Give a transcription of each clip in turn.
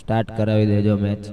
Start કરાવી દેજો match.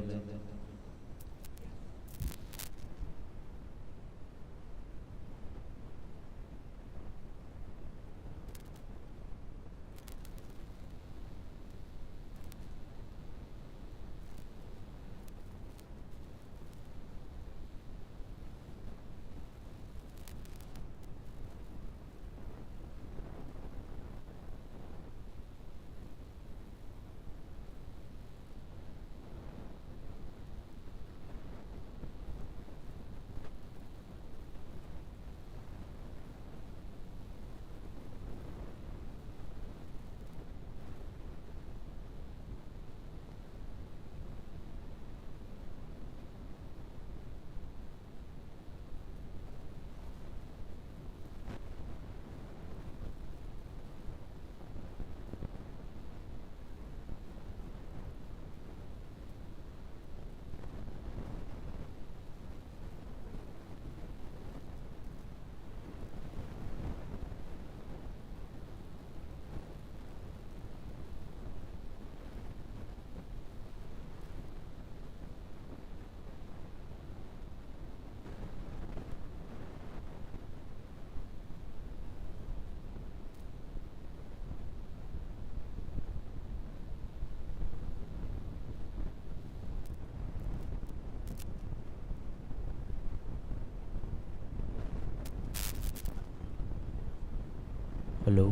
Hello.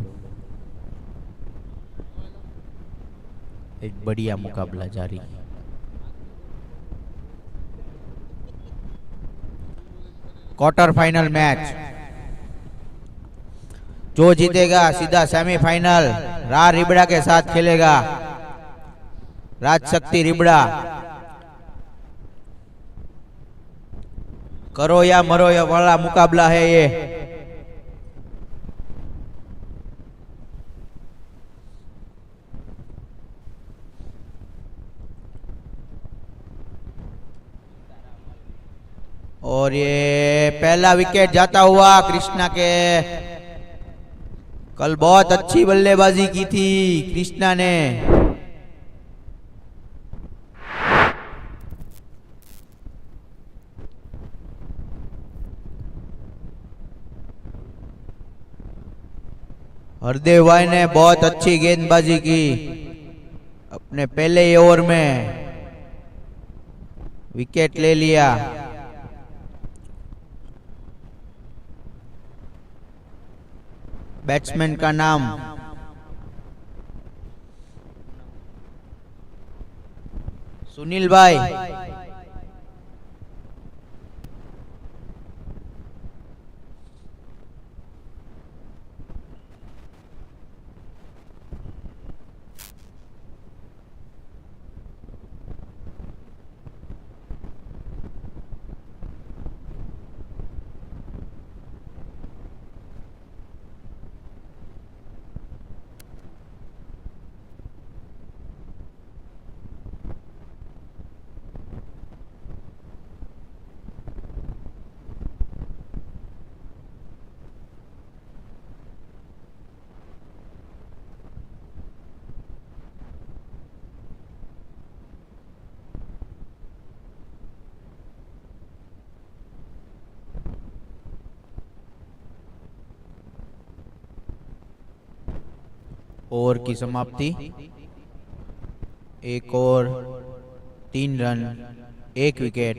एक बढ़िया मुकाबला जारी. Quarter final match. जो जीतेगा सीधा सेमीफाइनल राज रिबड़ा के साथ खेलेगा. राजशक्ति रिबड़ा. करो या मरो या वाला मुकाबला है ये. और ये पहला विकेट जाता हुआ कृष्णा के. कल बहुत अच्छी बल्लेबाजी की थी कृष्णा ने. हरदेव भाई ने बहुत अच्छी गेंदबाजी की अपने पहले ही ओवर में. विकेट ले लिया. बैट्समैन का नाम सुनील भाई. ओवर की समाप्ति. 1 ओवर 3 रन 1 विकेट.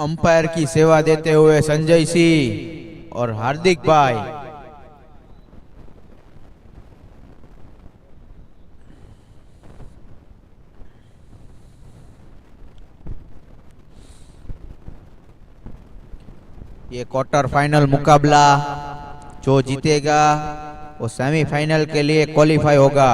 अंपायर की सेवा देते हुए संजय सिंह और हार्दिक भाई. ये क्वार्टर फाइनल मुकाबला. जो जीतेगा वो सेमीफाइनल के लिए क्वालिफाई होगा.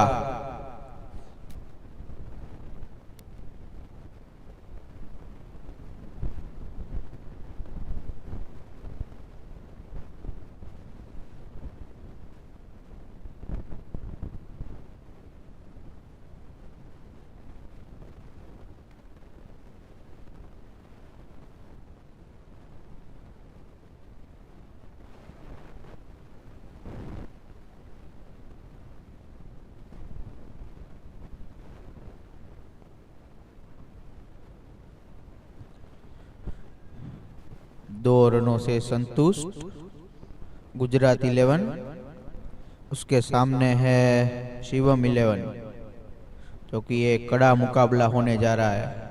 2 रनों से संतुष्ट गुजरात 11। उसके सामने है शिवम 11, जो कि ये कड़ा मुकाबला होने जा रहा है।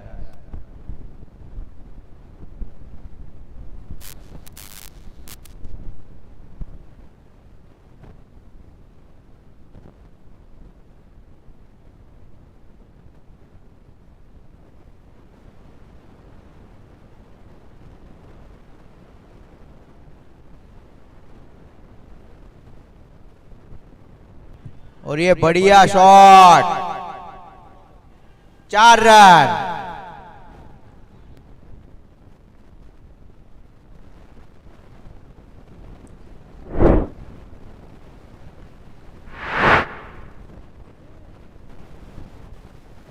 और ये बढ़िया शॉट, 4 रन।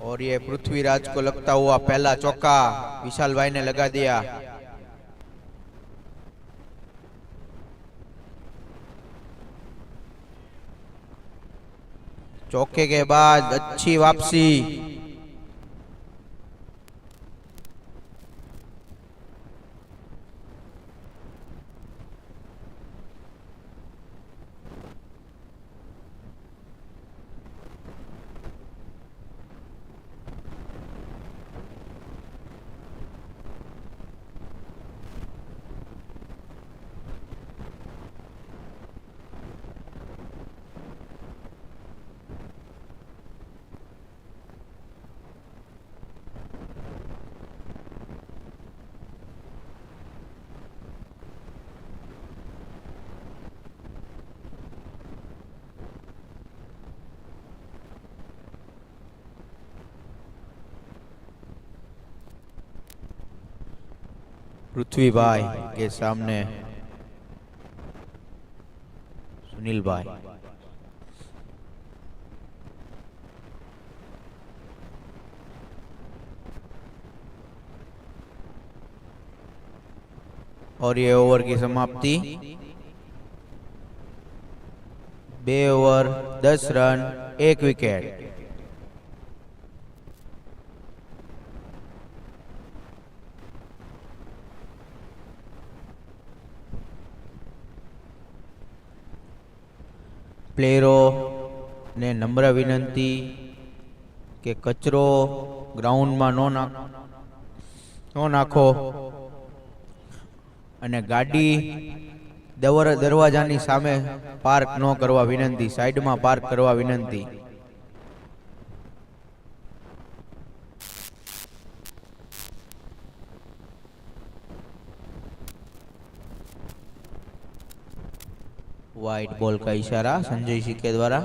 और ये पृथ्वीराज को लगता हुआ पहला चौका विशाल भाई ने लगा दिया। चौके के बाद अच्छी वापसी। पृथ्वी भाई के सामने सुनील भाई। और ये ओवर की समाप्ति। 2 ओवर 10 रन 1 विकेट। प्लेयरों ने नम्र विनंती के कचरो ग्राउंड में नो नाखो અને ગાડી દરવાજાની સામે પાર્ક ન કરવા વિનંતી, સાઈડમાં પાર્ક કરવા વિનંતી। वाइट बॉल का इशारा संजय सिक्के द्वारा।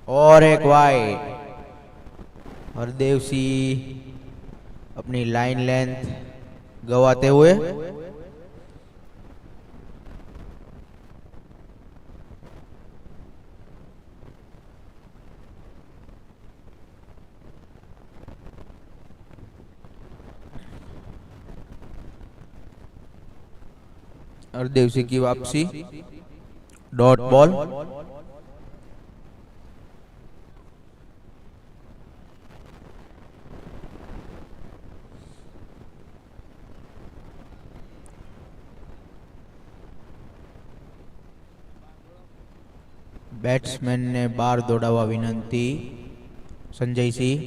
और एक वाइड। हरदेव सिंह अपनी लाइन लेंथ गवाते हुए हरदेव सिंह की वापसी, डॉट बॉल। બેટ્સમેન ને બાર દોડાવવા વિનંતી, સંજય સિંહ।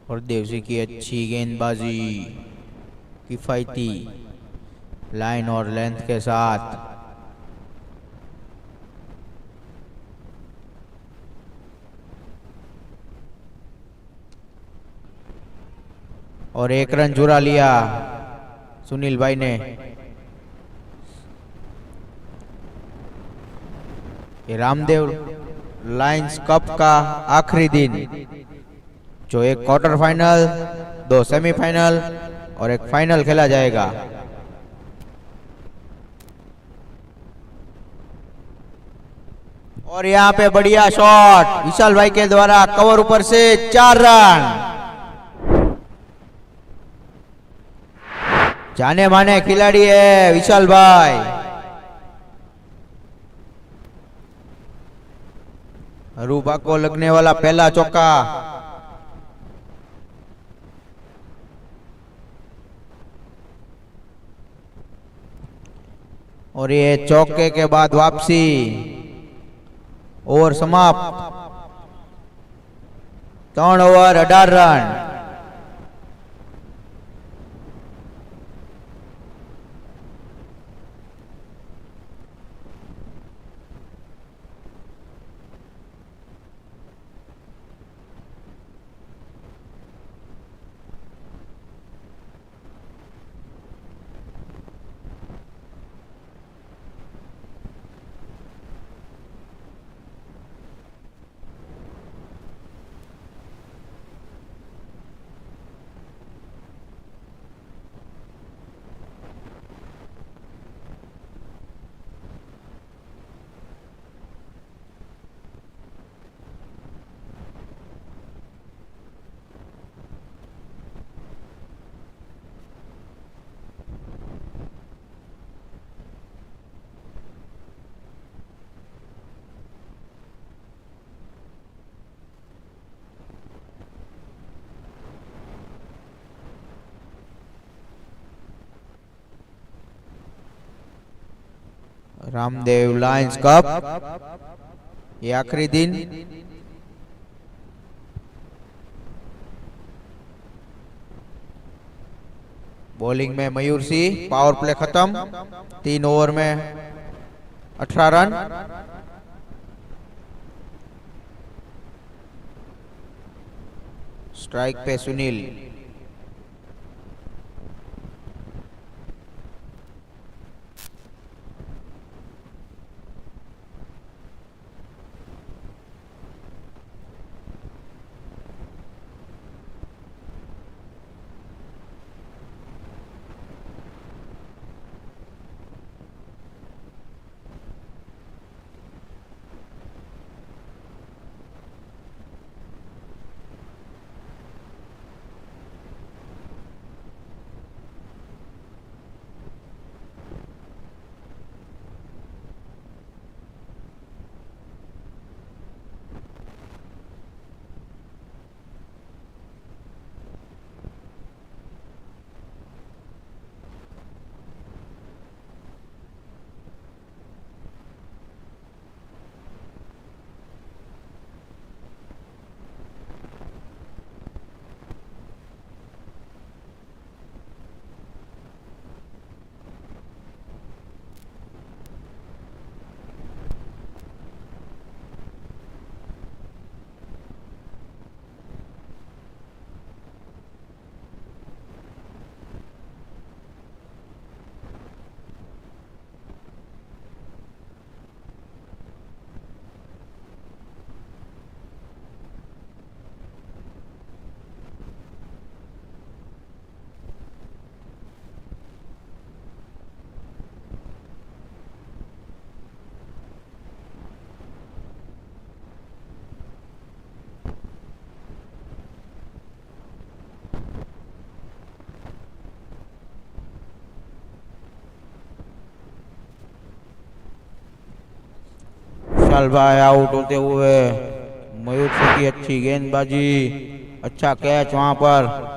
और देवसी की अच्छी गेंदबाजी, किफायती लाइन और लेंथ के साथ। और 1 रन चुरा लिया सुनील भाई ने। ये रामदेव लायंस कप का आखिरी दिन जो एक क्वार्टर फाइनल, 2 सेमीफाइनल और एक फाइनल खेला जाएगा। और यहाँ पे बढ़िया शॉट विशाल भाई के द्वारा कवर ऊपर से 4 रन। जाने माने खिलाड़ी है विशाल भाई। रूबा को लगने वाला पहला चौका। और ये चौके के बाद वापसी। ओवर समाप्त। 3 over 18 run. Ramdev Lions cup ये आखिरी दिन। बॉलिंग में मयूर सिंह। पावर प्ले खत्म। 3 ओवर में 18 रन। स्ट्राइक पे सुनील। विशाल भाई आउट होते हुए। मयूर सिंह की अच्छी गेंदबाजी। अच्छा कैच वहां पर।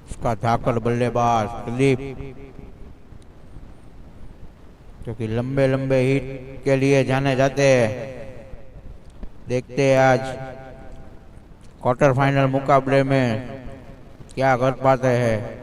उसका धाकड़ बल्लेबाज दिलीप जो कि लंबे लंबे हिट के लिए जाने जाते हैं। देखते हैं आज क्वार्टर फाइनल मुकाबले में क्या कर पाते हैं।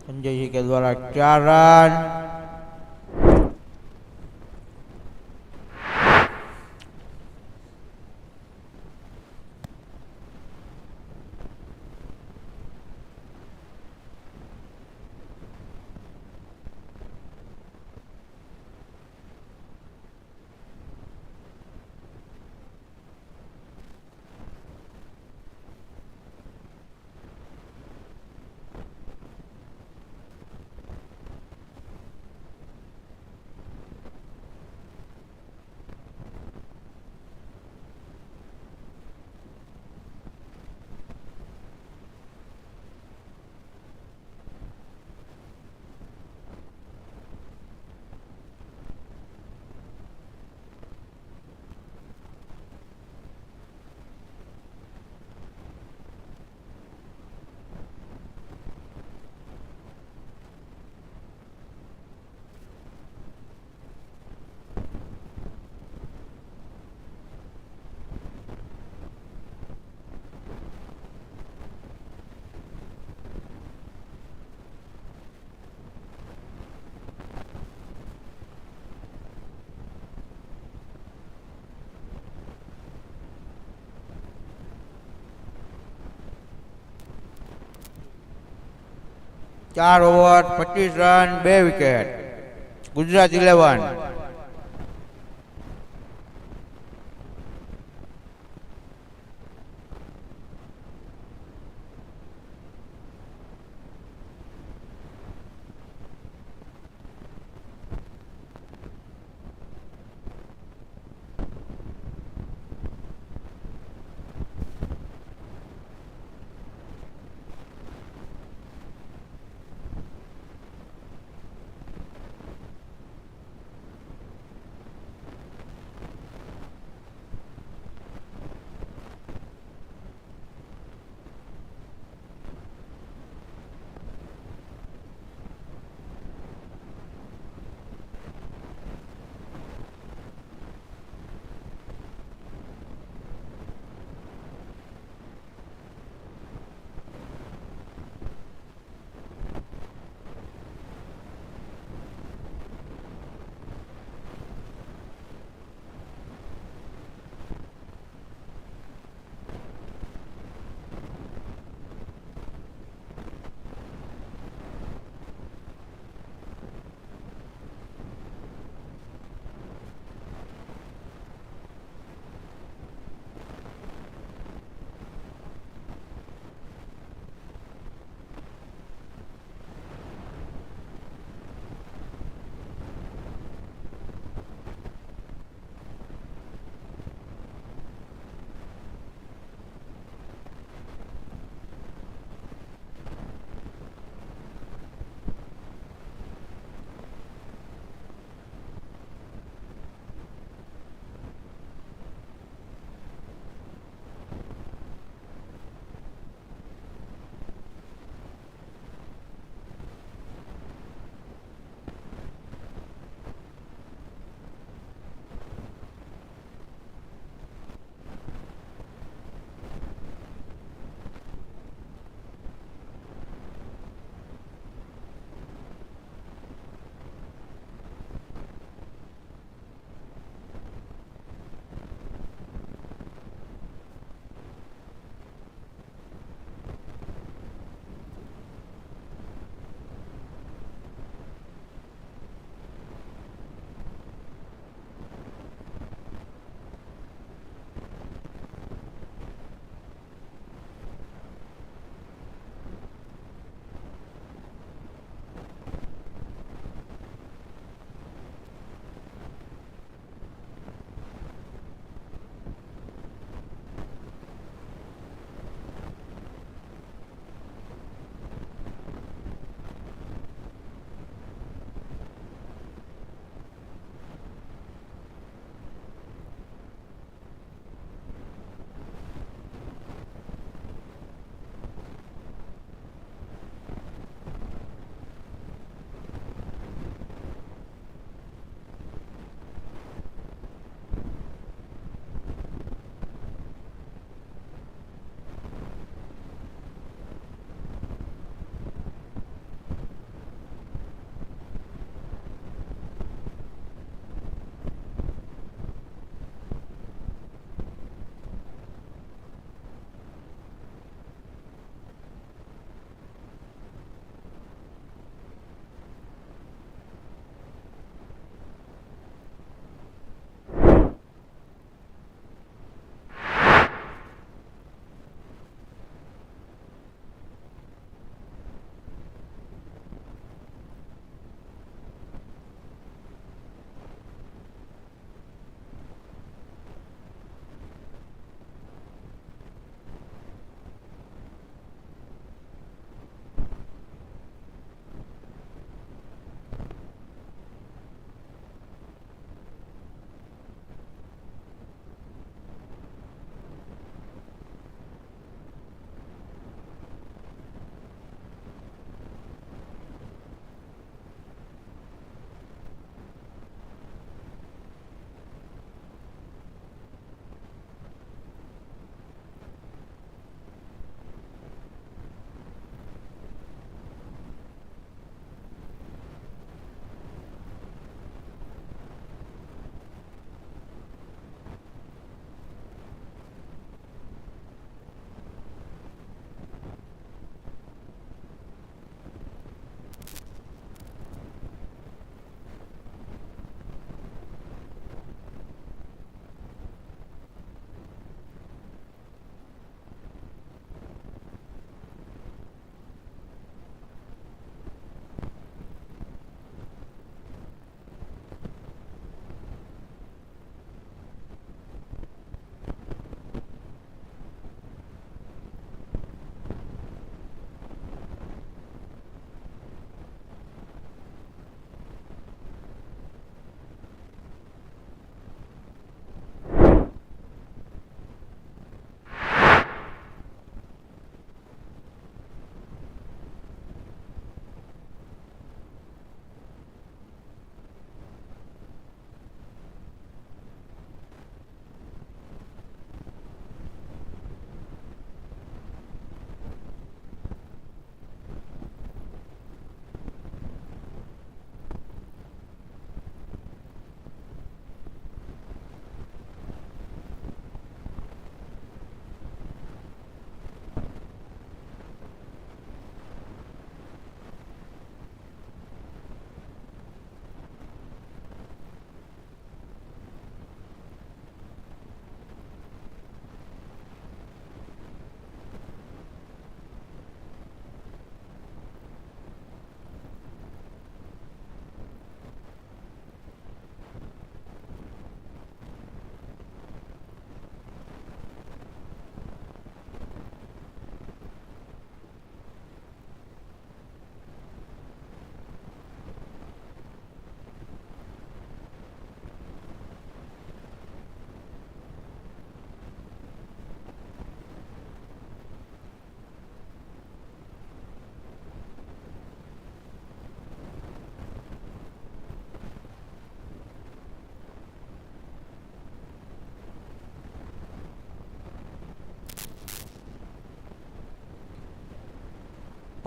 संजय जी के द्वारा 4 रन। चार over 25 run 2 wicket Gujarat 11।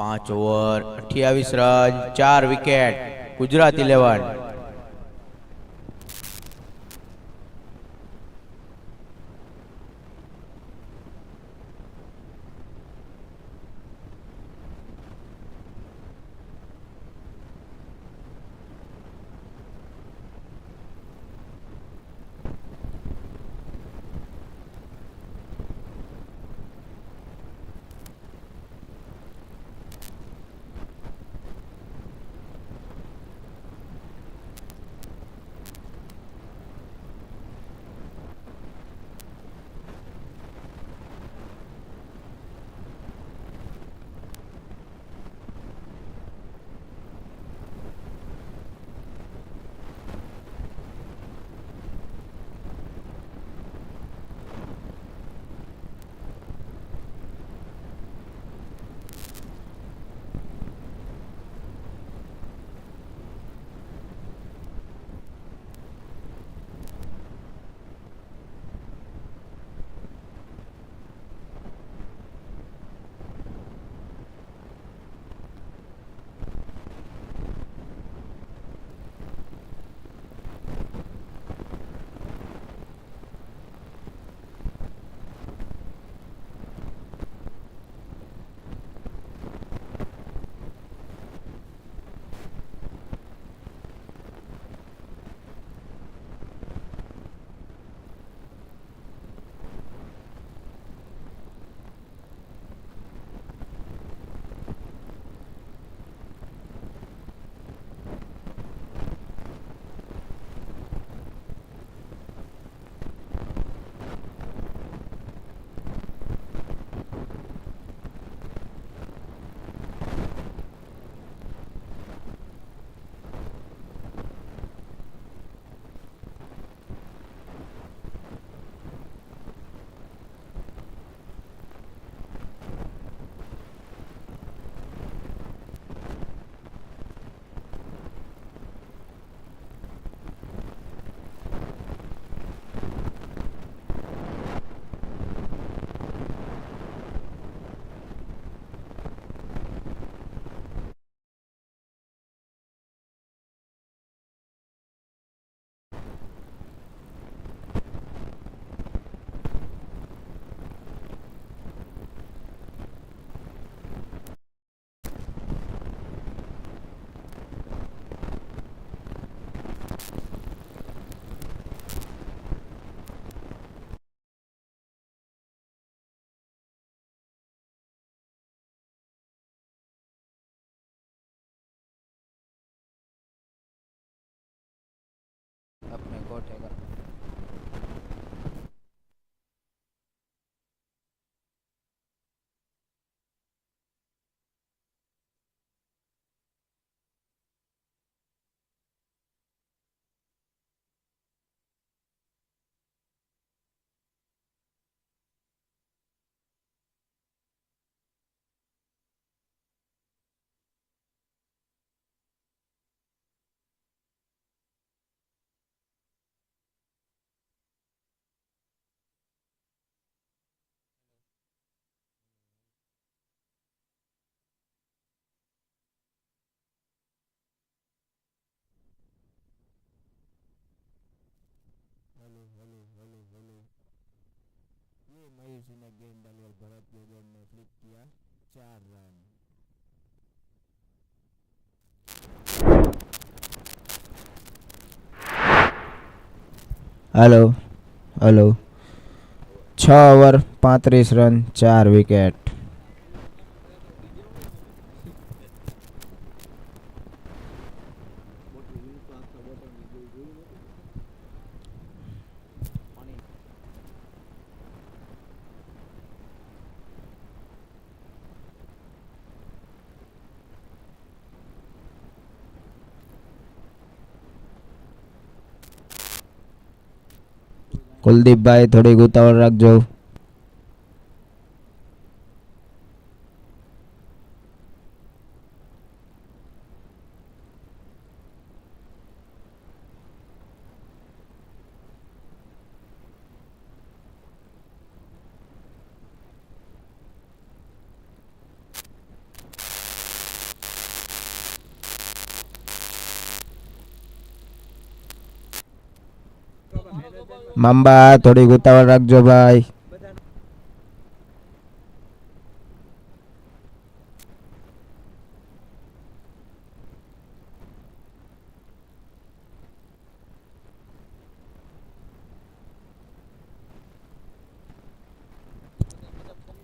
5 over 28 run 4 wicket Gujarat 11. अपने को उठेगा. Hello hello hello hello. ये मयूर सिंह ने गेंद डाली और भरत यादव ने फ्लिक किया 4 run. Hello hello 6 over 35 run 4 wicket. કુલદીપભાઈ થોડીક ઉતાવળ રાખજો. मांबा थोड़ी उतावળ રાખજો ભાઈ.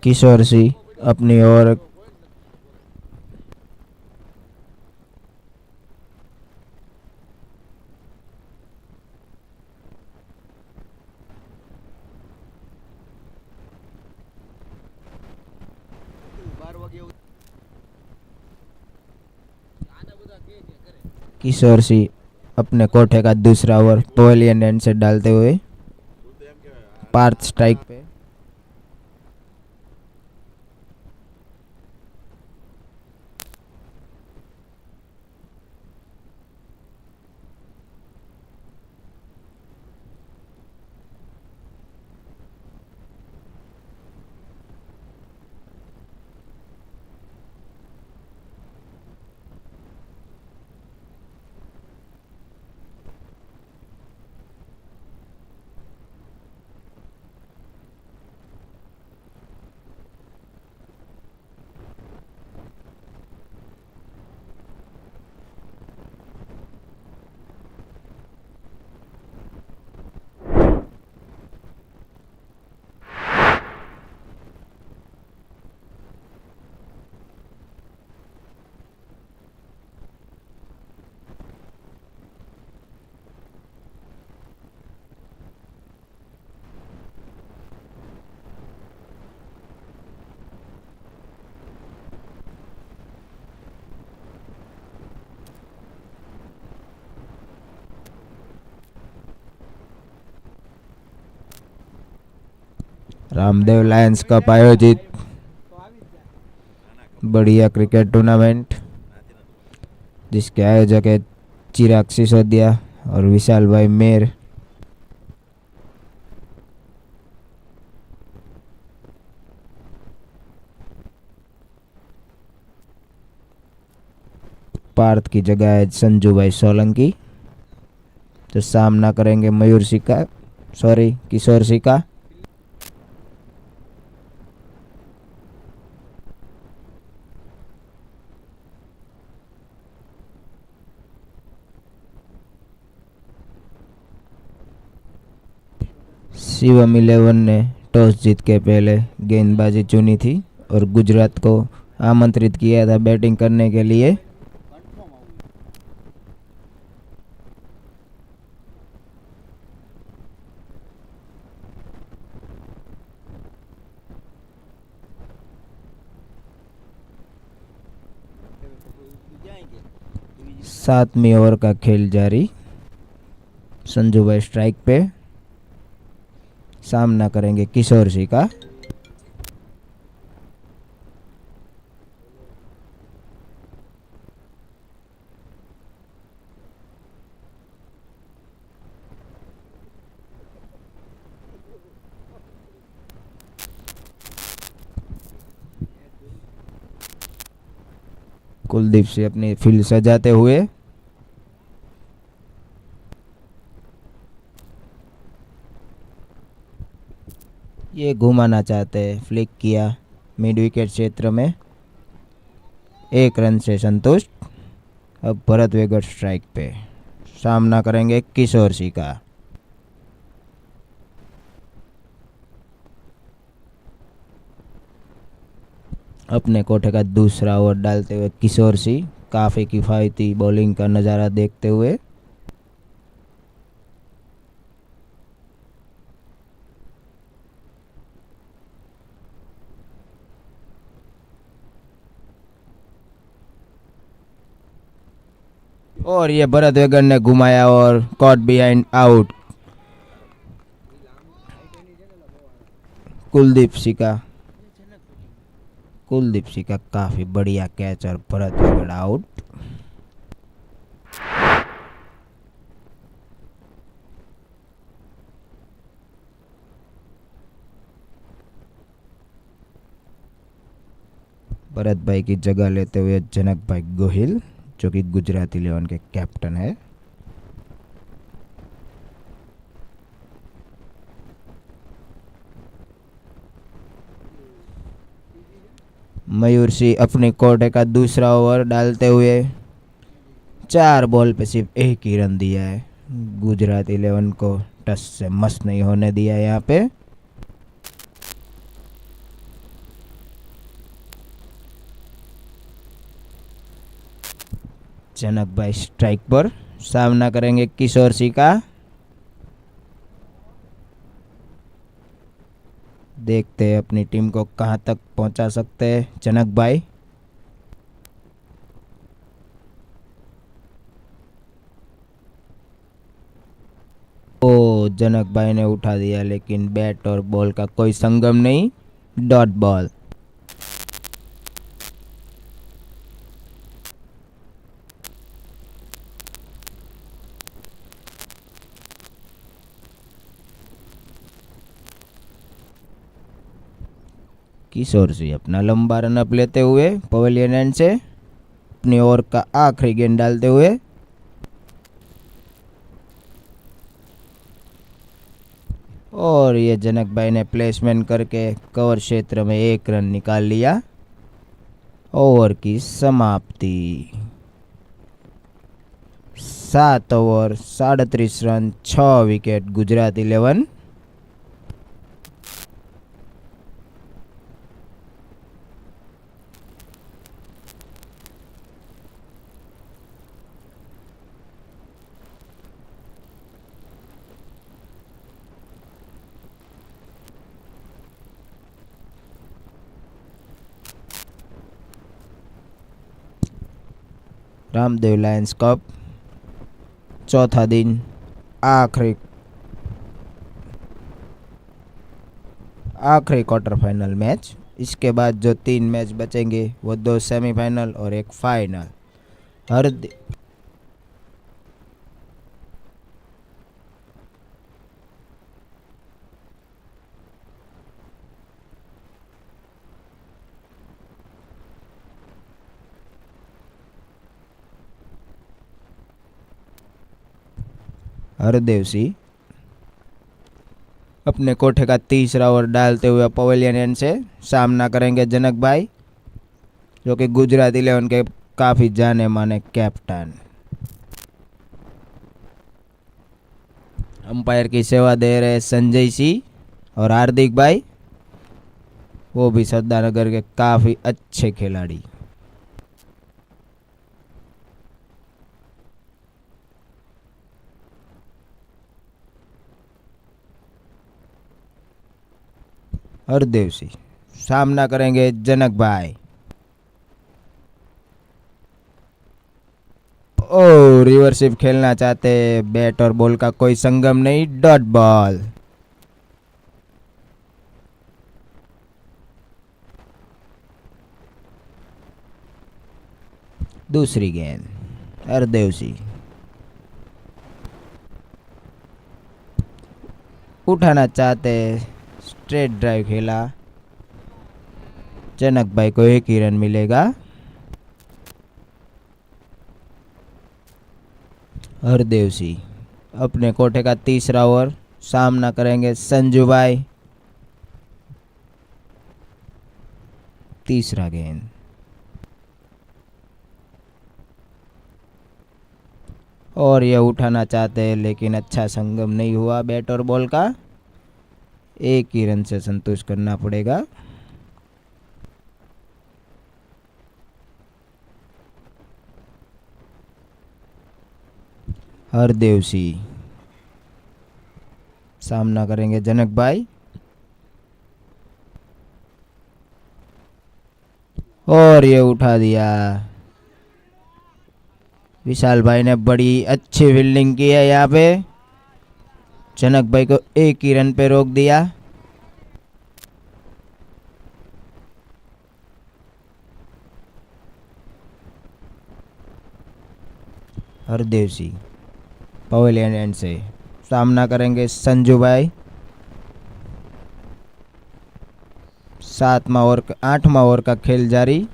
किशोर सिंह अपनी ओर किशोर सिंह अपने कोठे का दूसरा ओवर पवेलियन एंड से डालते हुए पार्थ स्ट्राइक पे. रामदेव लायंस कप आयोजित बढ़िया क्रिकेट टूर्नामेंट जिसके आयोजक है चिराग सिसोदिया और विशाल भाई मेर. पार्थ की जगह है संजू भाई सोलंकी. तो सामना करेंगे मयूर सिंह का, सॉरी किशोर सिंह का. शिवम 11 ने टॉस जीत के पहले गेंदबाजी चुनी थी और गुजरात को आमंत्रित किया था बैटिंग करने के लिए. सातवीं ओवर का खेल जारी. संजू भाई स्ट्राइक पे. सामना करेंगे किशोर सिंह का. कुलदीप सिंह अपनी फील्ड सजाते हुए. ये घुमाना चाहते हैं, फ्लिक किया मिड विकेट क्षेत्र में. 1 रन से संतुष्ट. अब भरत वेगड़ स्ट्राइक पे. सामना करेंगे किशोर सिंह का. अपने कोठे का दूसरा ओवर डालते हुए किशोर सिंह काफ़ी किफ़ायती बॉलिंग का नज़ारा देखते हुए. और ये भरत वेगड़ ने घुमाया और caught behind out. Kuldeep Singh का काफी बढ़िया कैच और भरत वेगड़ आउट. भरत भाई की जगह लेते हुए जनक भाई गोहिल जो कि गुजरात 11 के कैप्टन है. मयूर सिंह अपनी कोटे का दूसरा ओवर डालते हुए 4 बॉल पे सिर्फ एक ही रन दिया है। गुजरात 11 को टच से मस नहीं होने दिया यहाँ पे। जनक भाई स्ट्राइक पर, सामना करेंगे किशोर सिंह का। देखते हैं अपनी टीम को कहां तक पहुंचा सकते हैं जनक भाई। ओ जनक भाई ने उठा दिया, लेकिन बैट और बॉल का कोई संगम नहीं, डॉट बॉल। किशोर सिंह अपना लंबा रन अप लेते हुए पवेलियन एंड से अपनी ओवर का आखिरी गेंद डालते हुए और ये जनक भाई ने प्लेसमेंट करके कवर क्षेत्र में 1 रन निकाल लिया। ओवर की समाप्ति। 7 over 37 run 6 wicket Gujarat 11। Ramdev Lions cup चौथा दिन, आखिरी क्वार्टर फाइनल मैच। इसके बाद जो 3 मैच बचेंगे वो 2 सेमीफाइनल और 1 फाइनल। हरदेव सिंह अपने कोठे का तीसरा ओवर डालते हुए पवेलियन एंड से सामना करेंगे जनक भाई, जो कि गुजरात 11 के काफी जाने माने कैप्टन। अंपायर की सेवा दे रहे संजय सिंह और हार्दिक भाई, वो भी सरदारनगर के काफी अच्छे खिलाड़ी। हरदेव सिंह सामना करेंगे जनक भाई। ओ रिवर्सिव खेलना चाहते, बैट और बॉल का कोई संगम नहीं, डॉट बॉल। दूसरी गेंद हरदेव सिंह उठाना चाहते, स्ट्रेट ड्राइव खेला, जनक भाई को 1 ही रन मिलेगा। हरदेव सिंह अपने कोठे का तीसरा ओवर, सामना करेंगे संजू भाई। तीसरा गेंद और ये उठाना चाहते हैं, लेकिन अच्छा संगम नहीं हुआ बैट और बॉल का। 1 ही रन से संतुष्ट करना पड़ेगा। हरदेव सिंह सामना करेंगे जनक भाई और ये उठा दिया। विशाल भाई ने बड़ी अच्छी फील्डिंग की है यहाँ पे, जनक भाई को 1 ही रन पे रोक दिया। हरदेव सिंह पवेलियन एंड से सामना करेंगे संजू भाई। 8वां ओवर का खेल जारी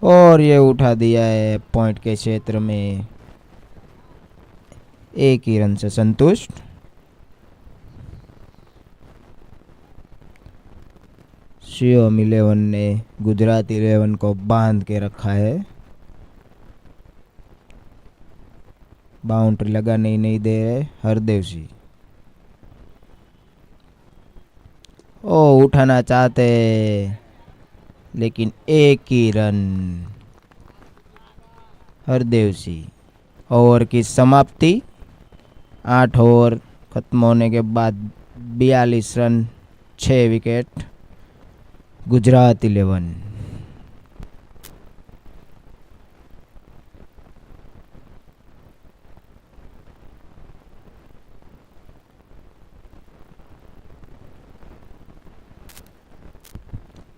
और ये उठा दिया है पॉइंट के क्षेत्र में। 1 ही रन से संतुष्ट। शिवम 11 ने गुजरात 11 को बांध के रखा है। बाउंड्री लगाने ही नहीं दे रहे हरदेव सिंह। ओ उठाना चाहते लेकिन एक ही रन। हरदेव सिंह। ओवर की समाप्ति। 8 ओवर खत्म होने के बाद 42 रन 6 विकेट। गुजरात 11।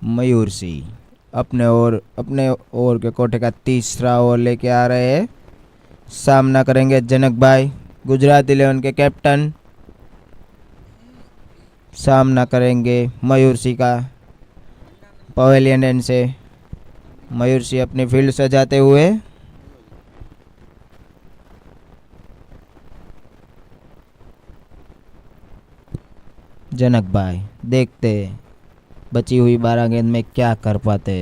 मयूर सिंह अपने ओवर के कोठे का तीसरा ओवर लेके आ रहे हैं। सामना करेंगे जनक भाई गुजरात 11 के कैप्टन। सामना करेंगे मयूर सिंह का पवेलियन एंड से। मयूर सिंह अपनी फील्ड सजाते हुए। जनक भाई देखते बची हुई 12 गेंद में क्या कर पाते।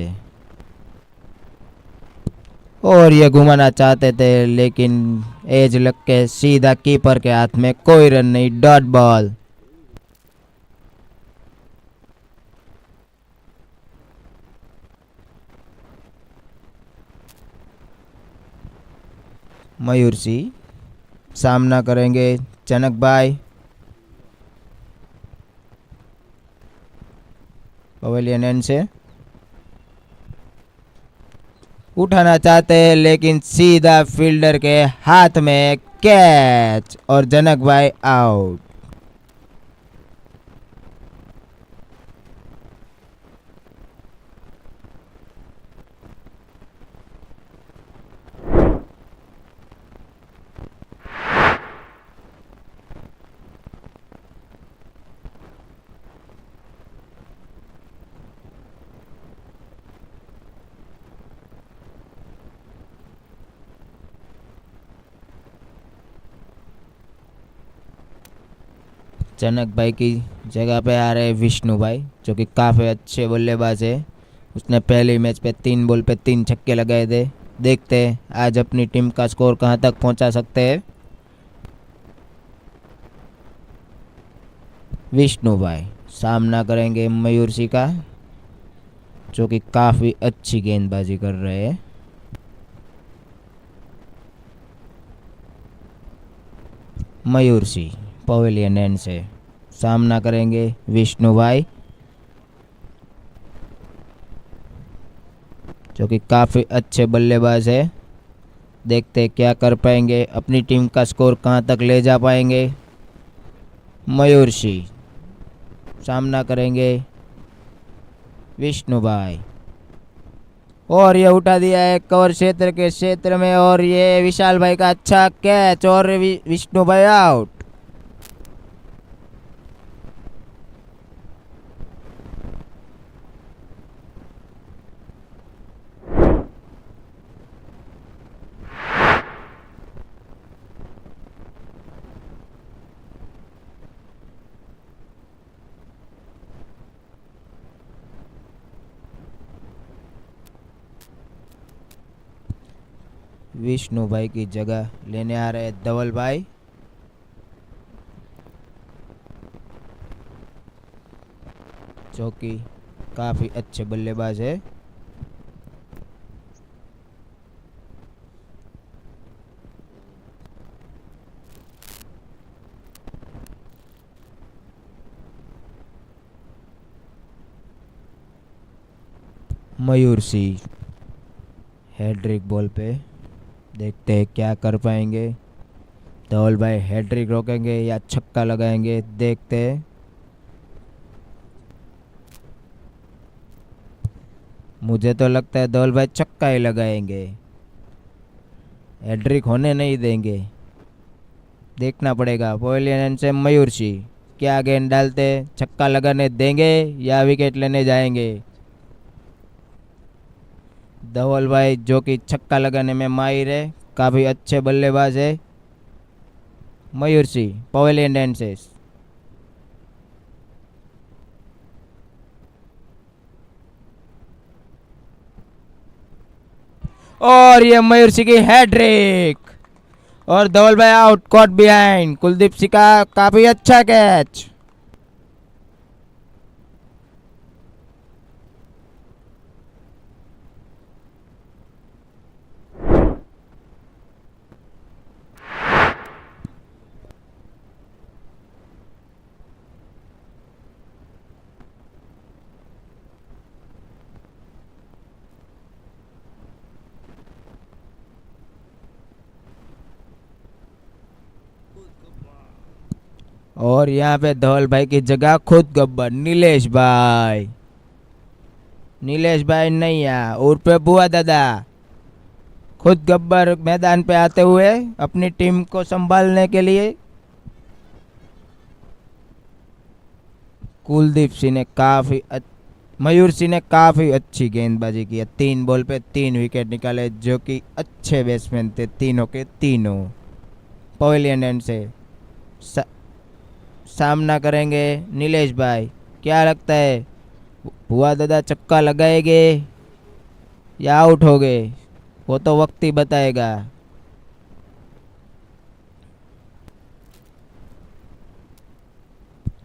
और ये घुमाना चाहते थे लेकिन एज लग के सीधा कीपर के हाथ में। कोई रन नहीं, डॉट बॉल। मयूर सिंह सामना करेंगे जनक भाई पवेलियन एंड से। उठाना चाहते हैं लेकिन सीधा फील्डर के हाथ में। कैच और जनक भाई आउट। जनक भाई की जगह पे आ रहे विष्णु भाई जो कि काफ़ी अच्छे बल्लेबाज है। उसने पहले मैच पे 3 बॉल पे 3 छक्के लगाए थे। देखते हैं आज अपनी टीम का स्कोर कहां तक पहुंचा सकते हैं। विष्णु भाई सामना करेंगे मयूर सिंह का जो कि काफ़ी अच्छी गेंदबाजी कर रहे हैं। मयूर सिंह पवेलियन एंड से सामना करेंगे विष्णु भाई जो कि काफ़ी अच्छे बल्लेबाज है। देखते क्या कर पाएंगे, अपनी टीम का स्कोर कहां तक ले जा पाएंगे। मयूर सिंह सामना करेंगे विष्णु भाई और ये उठा दिया है कवर क्षेत्र में और ये विशाल भाई का अच्छा कैच और विष्णु भाई आउट। विष्णु भाई की जगह लेने आ रहे धवल भाई। जो कि काफ़ी अच्छे बल्लेबाज है। मयूर सिंह हैड्रिक बॉल पे। देखते हैं क्या कर पाएंगे। धवल भाई हैड्रिक रोकेंगे या छक्का लगाएंगे। देखते हैं। मुझे तो लगता है धवल भाई छक्का ही लगाएंगे, हैड्रिक होने नहीं देंगे। देखना पड़ेगा। पवेलियन से मयूर सिंह क्या गेंद डालते, छक्का लगाने देंगे या विकेट लेने जाएंगे। धवल भाई जो कि छक्का लगाने में माहिर है, काफ़ी अच्छे बल्लेबाज है। मयूर सिंह पवेलियन डांसेस और ये मयूर सिंह की हैट्रिक और धवल भाई out, caught behind. Kuldeep Singh का काफी अच्छा कैच। और यहाँ पे धवल भाई की जगह खुद गब्बर नीलेश भाई। नीलेश भाई नैया उर्फ बुआ दादा खुद गब्बर मैदान पे आते हुए अपनी टीम को संभालने के लिए। कुलदीप सिंह ने मयूर सिंह ने काफी अच्छी गेंदबाजी की है। 3 बॉल पे 3 विकेट निकाले, जो कि अच्छे बैट्समैन थे तीनों के तीनों। पवेलियन एंड से सामना करेंगे नीलेश भाई। क्या लगता है बुआ दादा चक्का लगाएंगे या आउट हो गए? वो तो वक्त ही बताएगा।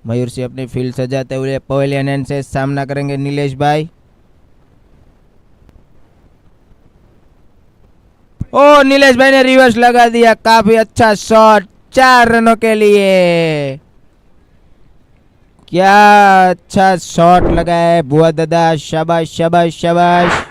मयूर सिंह अपनी फील्ड सजाते हुए पवेलियन एंड से सामना करेंगे नीलेश भाई। ओ नीलेश भाई ने रिवर्स लगा दिया, काफी अच्छा शॉट 4 रनों के लिए। क्या अच्छा शॉट लगा है बुआ दादा, शाबाश शाबाश शाबाश।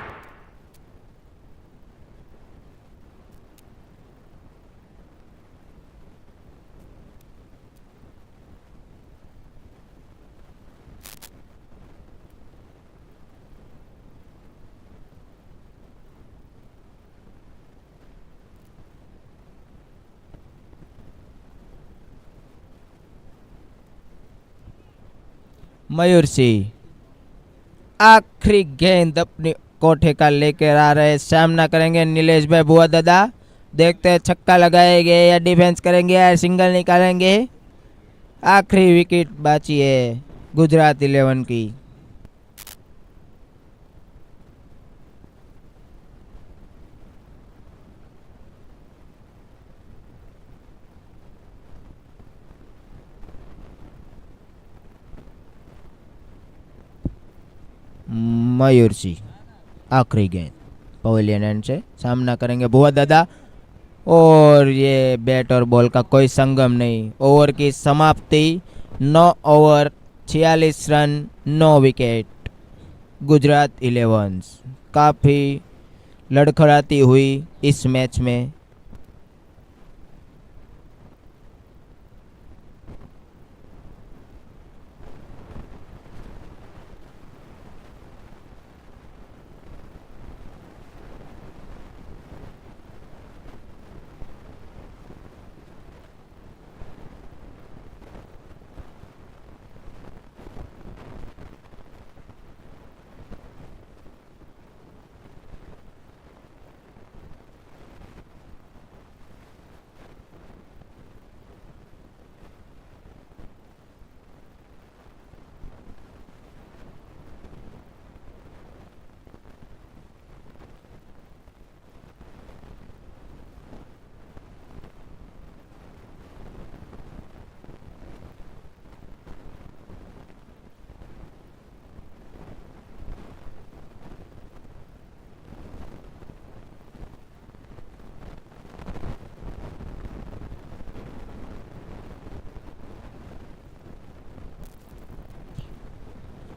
मयूर सिंह आखिरी गेंद अपनी कोठे का लेकर आ रहे, सामना करेंगे नीलेश भाई बुआ दादा। देखते हैं छक्का लगाएंगे या डिफेंस करेंगे या सिंगल निकालेंगे। आखिरी विकेट बाची है गुजरात 11 की। मयूर सिंह आखिरी गेंद पवेलियन एंड से सामना करेंगे बुआ दादा। और ये बैट और बॉल का कोई संगम नहीं। ओवर की समाप्ति 9 ओवर 46 रन 9 विकेट। गुजरात 11 काफ़ी लड़खड़ाती हुई इस मैच में।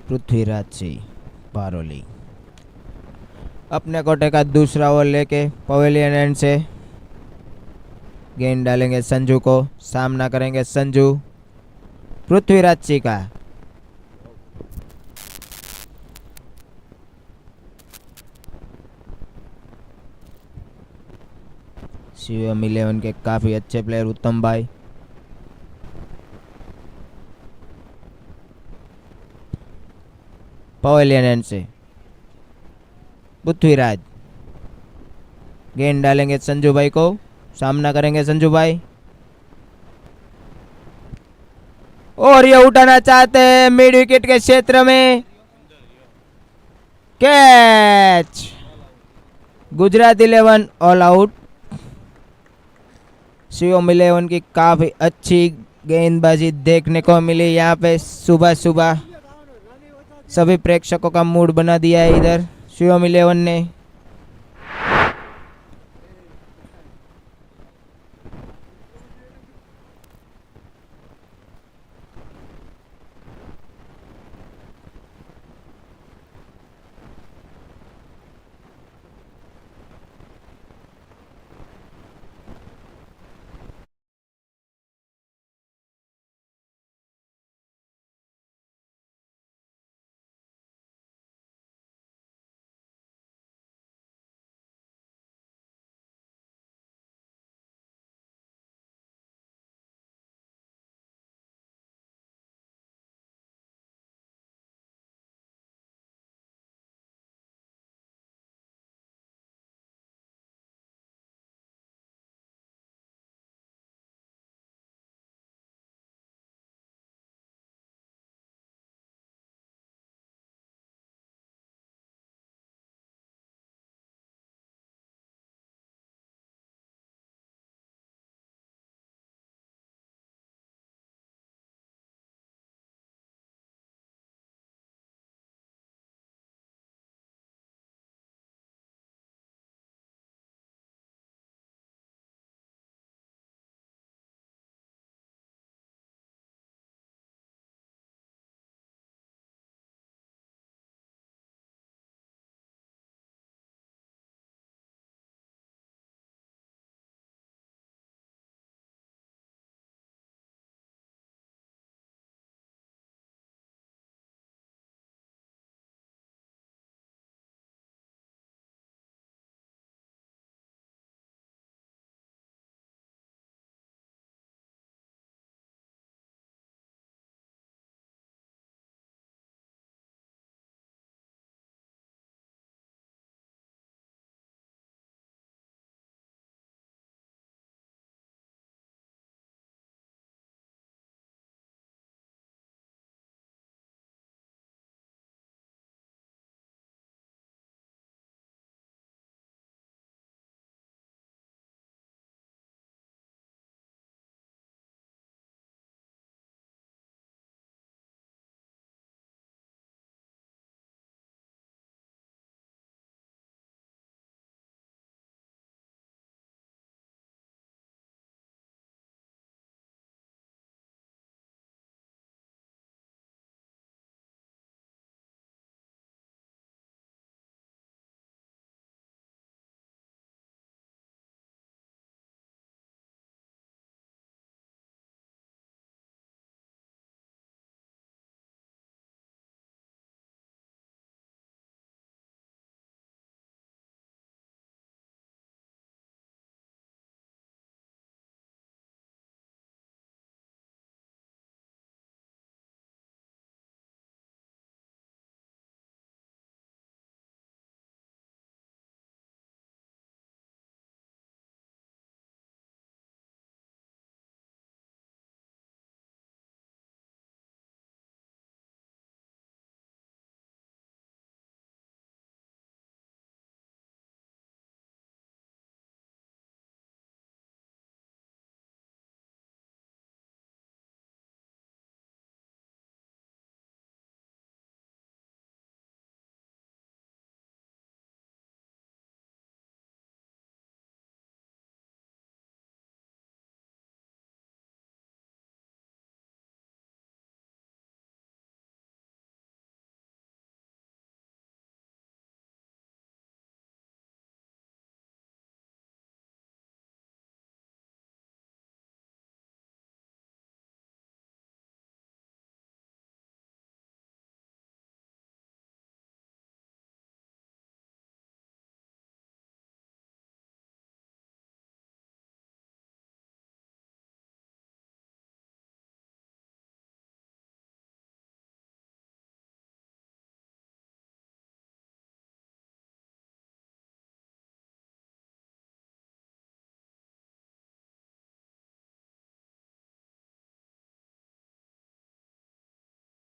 पृथ्वीराज सिंह पारोली अपने कोटे का दूसरा ओवर लेके पवेलियन एंड से गेंद डालेंगे संजू को। सामना करेंगे संजू पृथ्वीराज सिंह का। शिवम 11 के काफी अच्छे प्लेयर उत्तम भाई। पवेलियन एंड से पृथ्वीराज गेंद डालेंगे संजू भाई को। सामना करेंगे संजू भाई और ये उठाना चाहते हैं मिड विकेट के क्षेत्र में। Catch Gujarat 11 all out. Shivam 11 की काफी अच्छी गेंदबाजी देखने को मिली यहाँ पे। सुबह सुबह सभी प्रेक्षकों का मूड बना दिया है इधर शिवम 11 ने।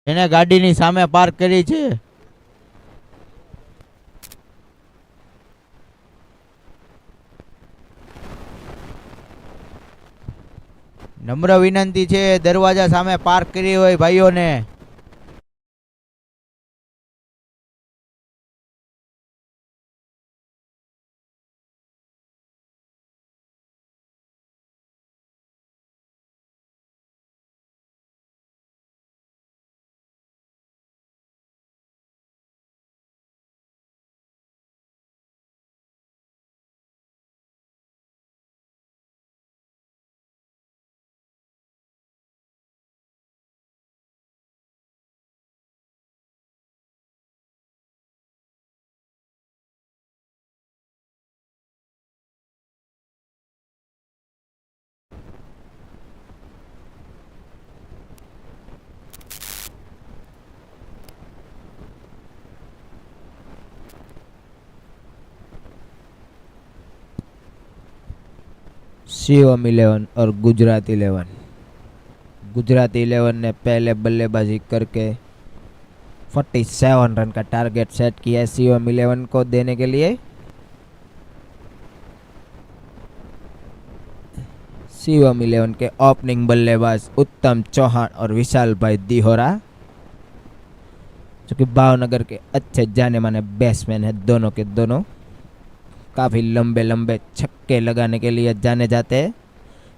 એને ગાડીની સામે પાર્ક કરી છે. નમ્ર વિનંતી છે દરવાજા સામે પાર્ક કરી હોય ભાઈઓને. शिवम 11 और गुजरात 11। गुजरात 11 ने पहले बल्लेबाजी करके 47 रन का टारगेट सेट किया है शिवम 11 को देने के लिए। शिवम 11 के ओपनिंग बल्लेबाज उत्तम चौहान और विशाल भाई दिहोरा, जो कि भावनगर के अच्छे जाने माने बैट्समैन है, दोनों के दोनों काफ़ी लंबे लंबे छक्के लगाने के लिए जाने जाते हैं।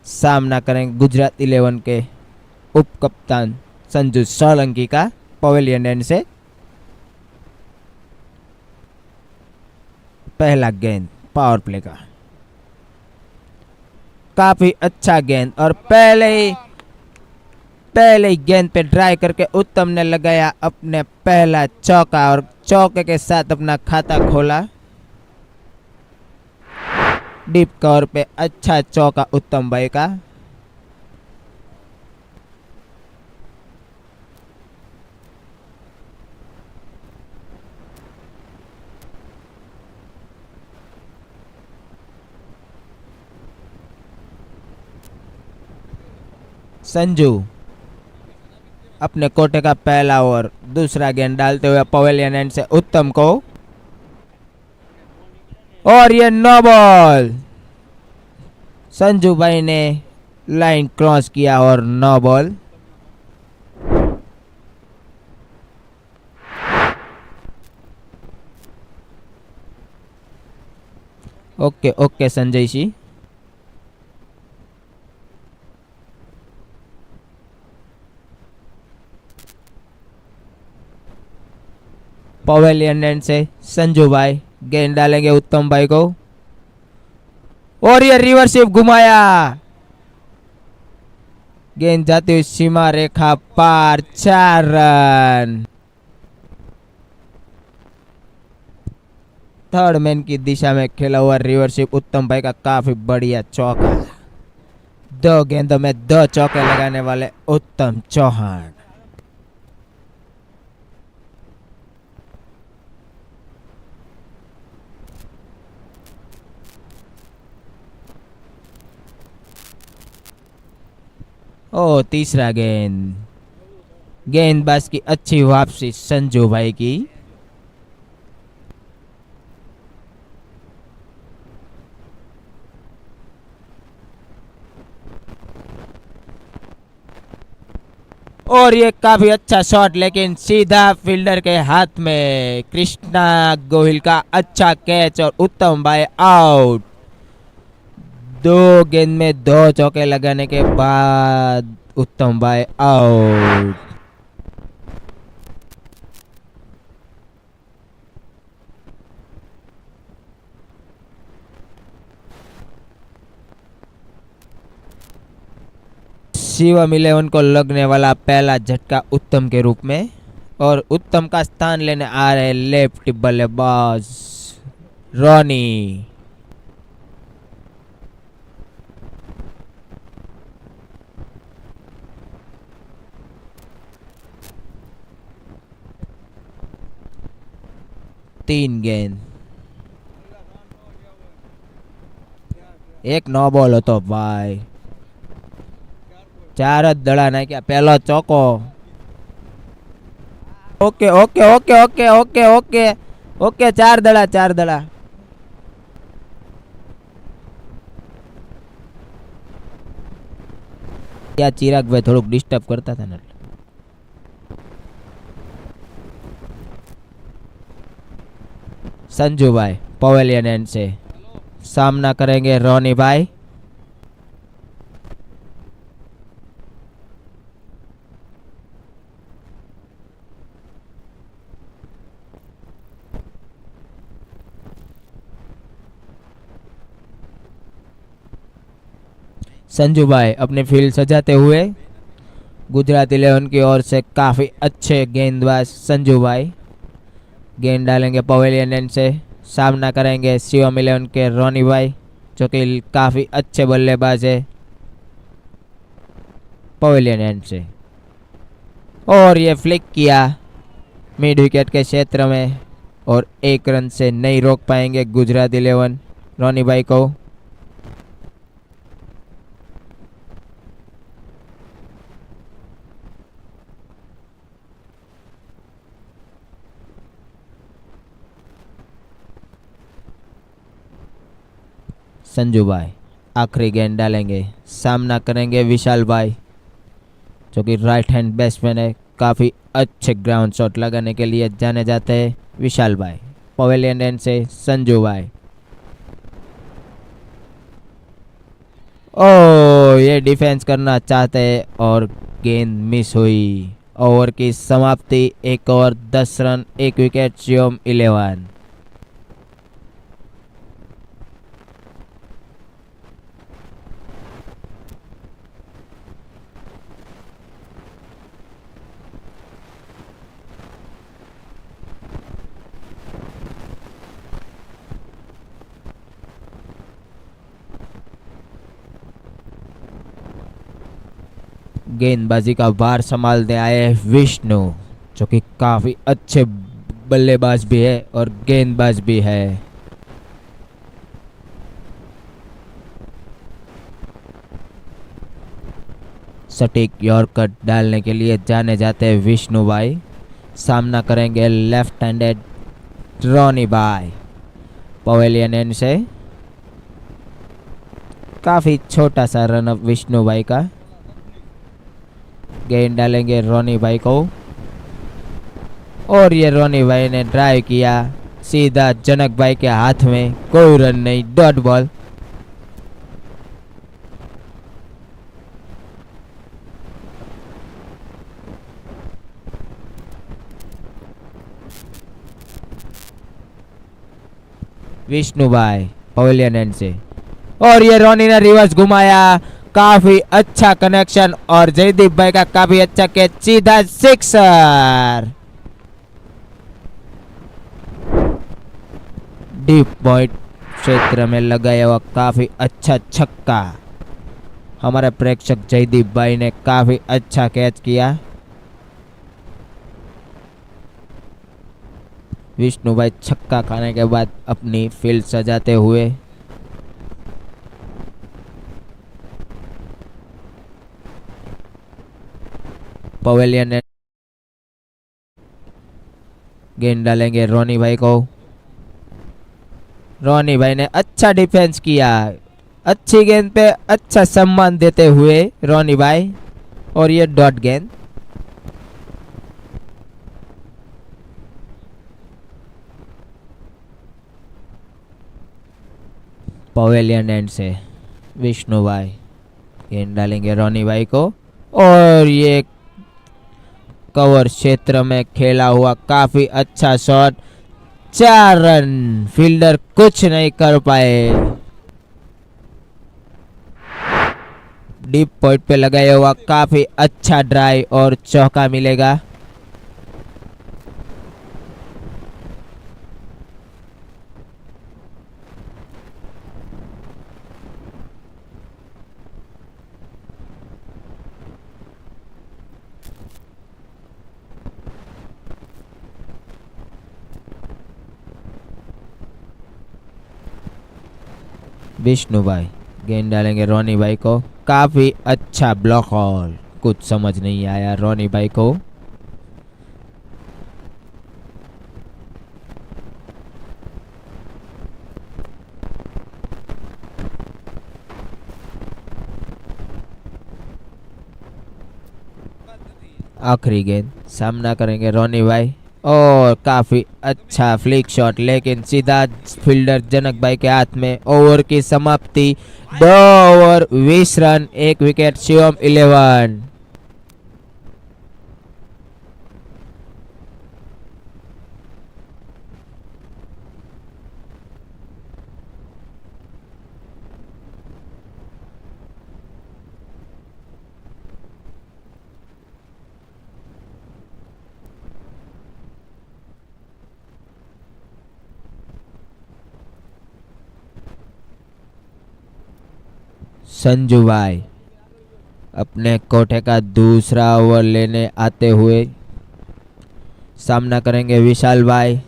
सामना करें गुजरात 11 के उप कप्तान संजू सोलंकी का पवेलियन एंड से। पहला गेंद पावर प्ले का, काफी अच्छा गेंद और पहले ही गेंद पे ट्राई करके उत्तम ने लगाया अपने पहला चौका और चौके के साथ अपना खाता खोला। डीप कवर पे अच्छा चौका उत्तम भाई का। संजू अपने कोटे का पहला ओवर दूसरा गेंद डालते हुए पवेलियन एंड से उत्तम को, और ये नो बॉल। संजू भाई ने लाइन क्रॉस किया और no ball. Okay okay Sanjay ji. Pavilion end से संजू भाई गेंद डालेंगे उत्तम भाई को, और ये रिवर्स स्वीप घुमाया। गेंद जाती हुई सीमा रेखा पार, 4 रन। थर्ड मैन की दिशा में खेला हुआ रिवर्स स्वीप उत्तम भाई का काफी बढ़िया चौका। 2 गेंदों में 2 चौके लगाने वाले उत्तम चौहान। ओ तीसरा गेंद, गेंदबाज की अच्छी वापसी संजू भाई की। और ये काफी अच्छा शॉट, लेकिन सीधा फील्डर के हाथ में। कृष्णा गोहिल का अच्छा कैच और उत्तम भाई आउट। 2 गेंद में 2 चौके लगाने के बाद उत्तम भाई आउट। शिवम 11 को लगने वाला पहला झटका उत्तम के रूप में, और उत्तम का स्थान लेने आ रहे लेफ्ट बल्लेबाज रॉनी। तीन गेंद, एक नो बॉल હતો ભાઈ। 4 જ દડા નાખ્યા, પહેલો ચોકો। Okay okay okay okay okay okay okay 4 દડા 4 દડા। ત્યાં ચિરાગભાઈ થોડુંક ડિસ્ટર્બ કરતા હતા ને. संजू भाई पवेलियन एंड से सामना करेंगे रोनी भाई. संजू भाई अपनी फील्ड सजाते हुए गुजरात 11 की ओर से काफी अच्छे गेंदबाज संजू भाई गेंद डालेंगे पवेलियन एंड से. सामना करेंगे शिवम 11 के रोनी भाई जो कि काफी अच्छे बल्लेबाज है पवेलियन एंड से. और ये फ्लिक किया मिड विकेट के क्षेत्र में और 1 रन से नहीं रोक पाएंगे गुजरात 11 रोनी भाई को. संजू भाई आखिरी गेंद डालेंगे. सामना करेंगे विशाल भाई जो कि राइट हैंड बैट्समैन है. काफ़ी अच्छे ग्राउंड शॉट लगाने के लिए जाने जाते हैं विशाल भाई. पवेलियन एंड से संजू भाई. ओ ये डिफेंस करना चाहते हैं और गेंद मिस हुई. ओवर की समाप्ति 1 ओवर 10 रन 1 विकेट शिवम 11. गेंदबाजी का भार संभालते आए विष्णु जो कि काफी अच्छे बल्लेबाज भी है और गेंदबाज भी है. सटीक यॉर्कर डालने के लिए जाने जाते हैं विष्णु भाई. सामना करेंगे लेफ्ट हैंडेड रोनी भाई पवेलियन एंड से. काफी छोटा सा रन अप विष्णु भाई का. गेंद डालेंगे रोनी भाई को और ये रोनी भाई ने ड्राइव किया सीधा जनक भाई के हाथ में. कोई रन नहीं, डॉट बॉल. विष्णु भाई पवेलियन एंड से और ये रोनी ने रिवर्स घुमाया. काफी अच्छा कनेक्शन और जयदीप भाई का काफी अच्छा कैच. सीधा सिक्सर. डीप पॉइंट क्षेत्र में लगाया हुआ काफी अच्छा छक्का. हमारे प्रेक्षक जयदीप भाई ने काफी अच्छा कैच किया. विष्णु भाई छक्का खाने के बाद अपनी फील्ड सजाते हुए पवेलियन ने गेंद डालेंगे रोनी भाई को. रोनी भाई ने अच्छा डिफेंस किया. अच्छी गेंद पे अच्छा सम्मान देते हुए रोनी भाई और ये डॉट गेंद. पवेलियन एंड से विष्णु भाई गेंद डालेंगे रोनी भाई को और ये कवर क्षेत्र में खेला हुआ काफी अच्छा शॉट. 4 रन. फील्डर कुछ नहीं कर पाए. डीप पॉइंट पे लगाया हुआ काफी अच्छा ड्राइव और चौका मिलेगा. विष्णु भाई गेंद डालेंगे रोनी भाई को. काफी अच्छा ब्लॉक हॉल. कुछ समझ नहीं आया रोनी भाई को. आखिरी गेंद, सामना करेंगे रोनी भाई। और काफी अच्छा फ्लिक शॉट, लेकिन सीधा फील्डर जनक भाई के हाथ में। ओवर की समाप्ति, 2 over 20 run, 1 wicket, Shivam 11। Sanju भाई अपने कोठे का दूसरा ओवर लेने आते हुए, सामना करेंगे विशाल भाई।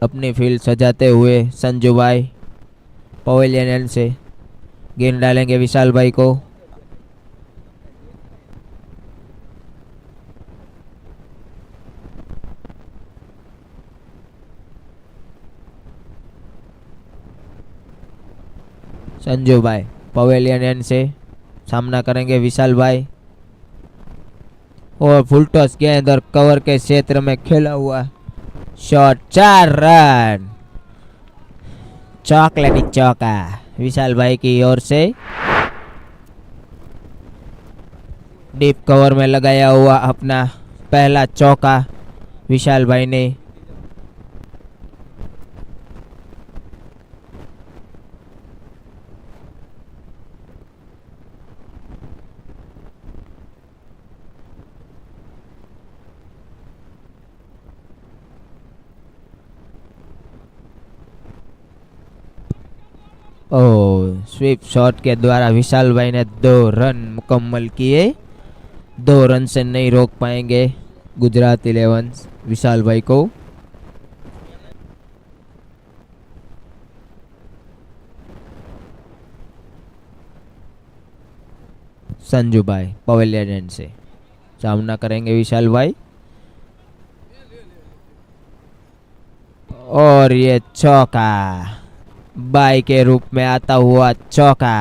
अपनी फील्ड सजाते हुए संजू भाई पवेलियन एंड से गेंद डालेंगे विशाल भाई को। संजू भाई पवेलियन एंड से सामना करेंगे विशाल भाई। और फुल टॉस गेंद और कवर के क्षेत्र में खेला हुआ शॉट, 4 रन, चॉकलेटी चौका विशाल भाई की ओर से। डीप कवर में लगाया हुआ अपना पहला चौका विशाल भाई ने। स्वीप शॉट के द्वारा विशाल भाई ने 2 रन मुकम्मल किए। 2 रन से नहीं रोक पाएंगे गुजरात 11 विशाल भाई को। संजू भाई पवेलियन एंड से सामना करेंगे विशाल भाई। और ये चौका, बाई के रूप में आता हुआ चौका।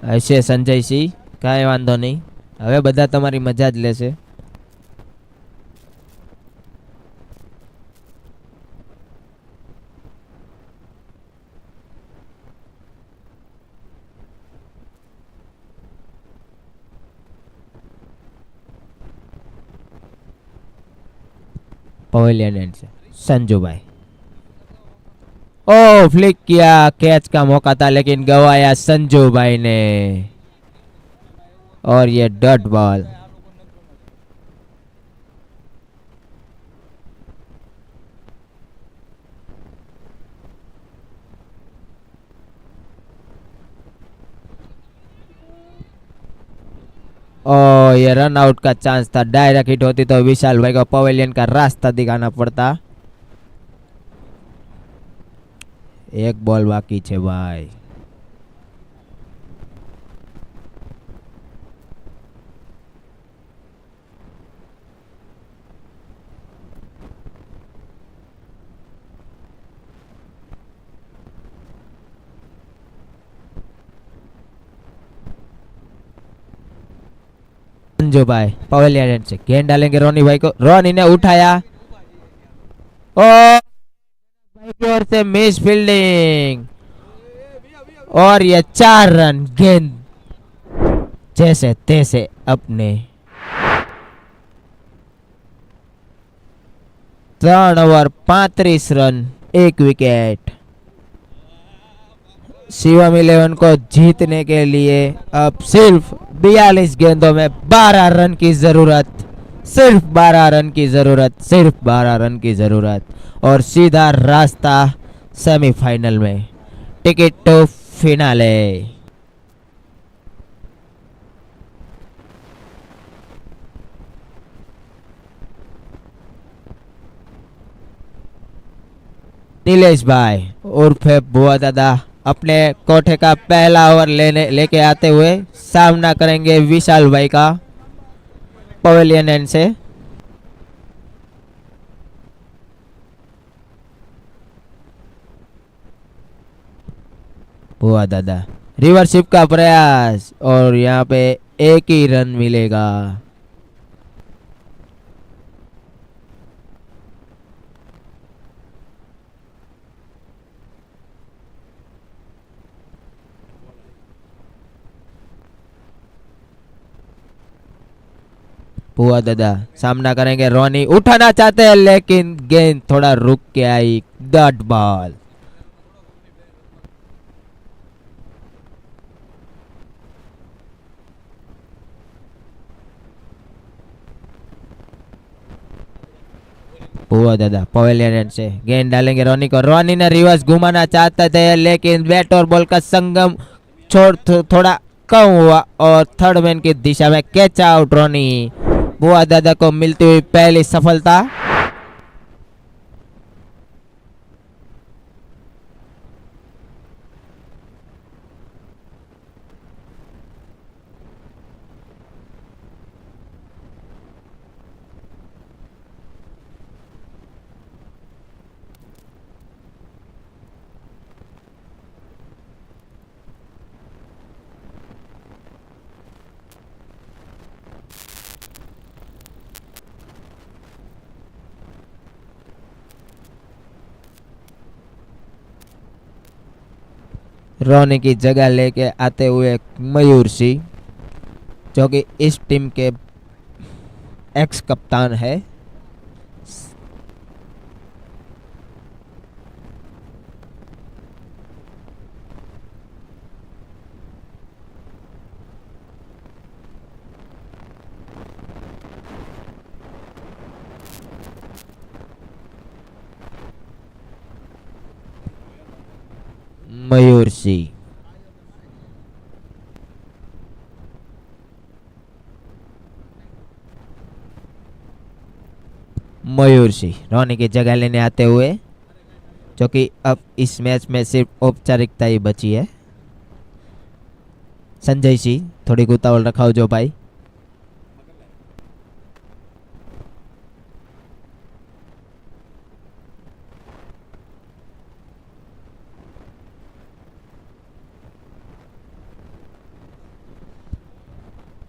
ऐसे संजय सिंह कांई वांधो नहीं, હવે બધા તમારી મજા જ લેશે। पवेलियन एंड से संजू भाई, ओ फ्लिक किया, कैच का मौका था लेकिन गवाया संजू भाई ने। और ये डॉट बॉल। ये रन आउट का चांस था, डायरेक्ट हिट होती तो विशाल भाई को पवेलियन का रास्ता दिखाना पड़ता। 1 बॉल बाकी है भाई। संजू भाई पवेलियन से गेंद डालेंगे रोनी भाई को। रोनी ने उठाया और भाई की ओर से मिस फील्डिंग। और ये 4 रन, गेंद जैसे तैसे अपने 3 ओवर 35 रन, 1 विकेट। शिवम 11 को जीतने के लिए अब सिर्फ 42 गेंदों में 12 रन की जरूरत, सिर्फ 12 रन की जरूरत, सिर्फ 12 रन की जरूरत। और सीधा रास्ता सेमीफाइनल में, टिकट टू फिनाले। नीलेश भाई उर्फे बुआ दादा अपने कोठे का पहला ओवर लेके आते हुए सामना करेंगे विशाल भाई का पवेलियन एंड से। हुआ दादा, रिवर्सिप का प्रयास और यहाँ पे एक ही रन मिलेगा। हुआ दादा सामना करेंगे, रोनी उठाना चाहते हैं लेकिन गेंद थोड़ा रुक के आई, डॉट बॉल। हुआ दादा पवेलियन से गेंद डालेंगे रोनी को, रोनी ने रिवर्स घुमाना चाहते थे लेकिन बैट और बॉल का संगम थोड़ा कम हुआ और थर्ड मैन की दिशा में कैच आउट। रोनी, बुआ दादा को मिलती हुई पहली सफलता। रोनी की जगह लेके आते हुए मयूर सिंह, जो कि इस टीम के एक्स कप्तान है। मयूर सिंह, मयूर सिंह रोनी की जगह लेने आते हुए, जो कि अब इस मैच में सिर्फ औपचारिकता ही बची है। संजय सिंह थोड़ी उतावल रखाओ जो भाई।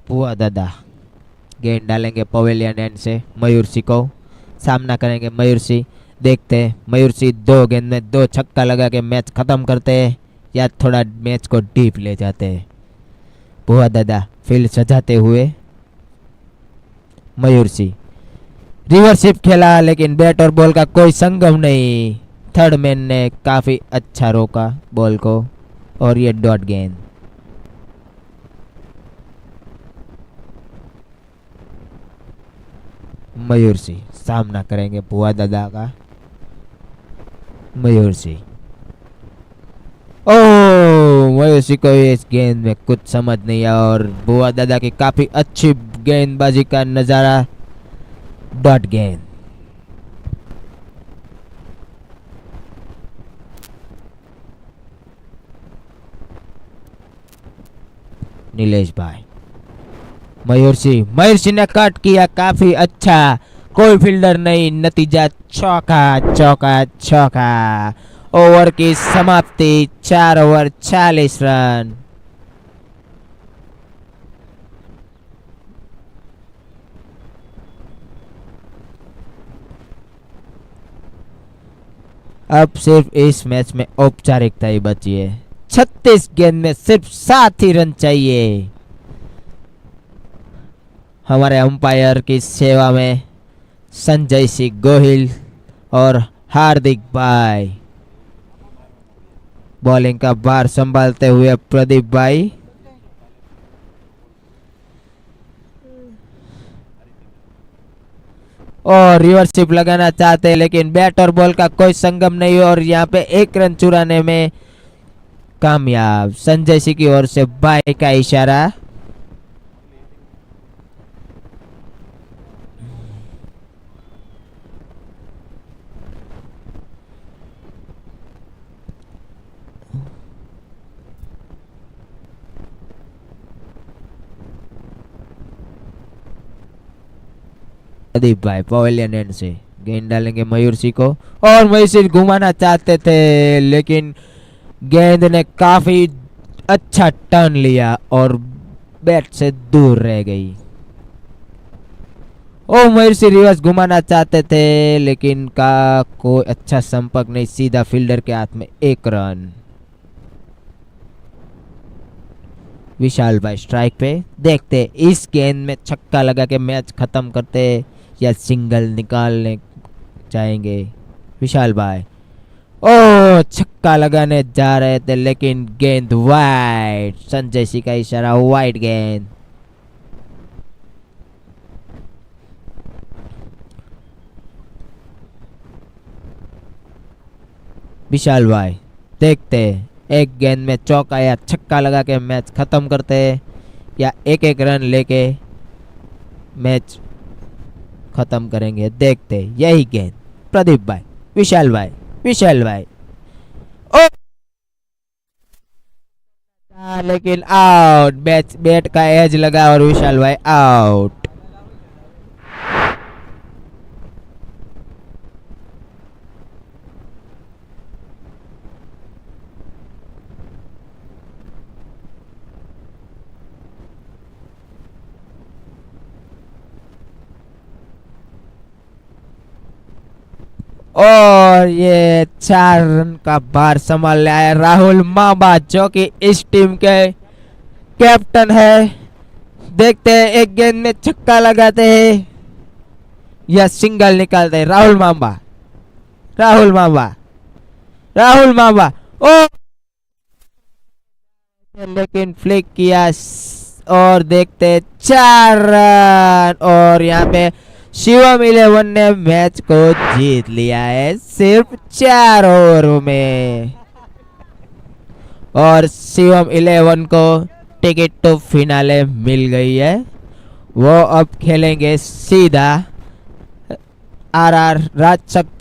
बुआ दादा गेंद डालेंगे पवेलियन एंड से मयूर सिंह को, सामना करेंगे मयूर सिंह। देखते हैं मयूर सिंह 2 गेंद में 2 छक्का लगा के मैच खत्म करते हैं या थोड़ा मैच को डीप ले जाते हैं। बुआ दादा फील्ड सजाते हुए, मयूर सिंह रिवर्सिप खेला लेकिन बैट और बॉल का कोई संगम नहीं। थर्ड मैन ने काफी अच्छा रोका बॉल को और ये डॉट गेंद। मयूर सिंह सामना करेंगे बुआ दादा का। मयूर सिंह, ओ मयूर सिंह को इस गेंद में कुछ समझ नहीं आया और बुआ दादा की काफी अच्छी गेंदबाजी का नजारा, डॉट गेंद। नीलेश भाई, मयूर सिंह ने कट किया काफी अच्छा, कोई फील्डर नहीं, नतीजा चौका चौका चौका। ओवर की समाप्ति 4 ओवर 40 रन। अब सिर्फ इस मैच में औपचारिकता ही बची है। 36 गेंद में सिर्फ 7 ही रन चाहिए। हमारे अंपायर की सेवा में संजय सिंह गोहिल और हार्दिक भाई, बॉलिंग का भार संभालते हुए प्रदीप भाई। और रिवर्सिप लगाना चाहते हैं लेकिन बैट और बॉल का कोई संगम नहीं और यहाँ पे 1 रन चुराने में कामयाब। संजय सिंह की ओर से भाई का इशारा। प्रदीप भाई पवेलियन एंड से गेंद डालेंगे मयूर सिंह को और मयूर सिंह घुमाना चाहते थे लेकिन गेंद ने काफी अच्छा टर्न लिया और बैट से दूर रह गई। ओ मयूर रिवर्स घुमाना चाहते थे लेकिन का कोई अच्छा संपर्क नहीं, सीधा फील्डर के हाथ में 1 रन। विशाल भाई स्ट्राइक पे, देखते इस गेंद में छक्का लगा के मैच खत्म करते या सिंगल निकालने जाएंगे। विशाल भाई ओ छक्का लगाने जा रहे थे लेकिन गेंद वाइड, संजय सिंह का इशारा, वाइड गेंद। विशाल भाई देखते एक गेंद में चौका या छक्का लगा के मैच खत्म करते या एक रन लेके मैच खत्म करेंगे। देखते यही गेंद। प्रदीप भाई, विशाल भाई, विशाल भाई ओ लेकिन आउट, बैट का एज लगा और विशाल भाई आउट। और ये 4 रन का भार संभाल लिया है राहुल मांबा जो कि इस टीम के कैप्टन है। देखते हैं एक गेंद में छक्का लगाते हैं या सिंगल निकालते हैं। राहुल मांबा, राहुल मांबा, राहुल मांबा ओ लेकिन फ्लिक किया और देखते 4 रन और यहाँ पे शिवम 11 ने मैच को जीत लिया है सिर्फ 4 ओवरों में और शिवम 11 को टिकट टू फिनाले मिल गई है। वो अब खेलेंगे सीधा RR राजशक्ति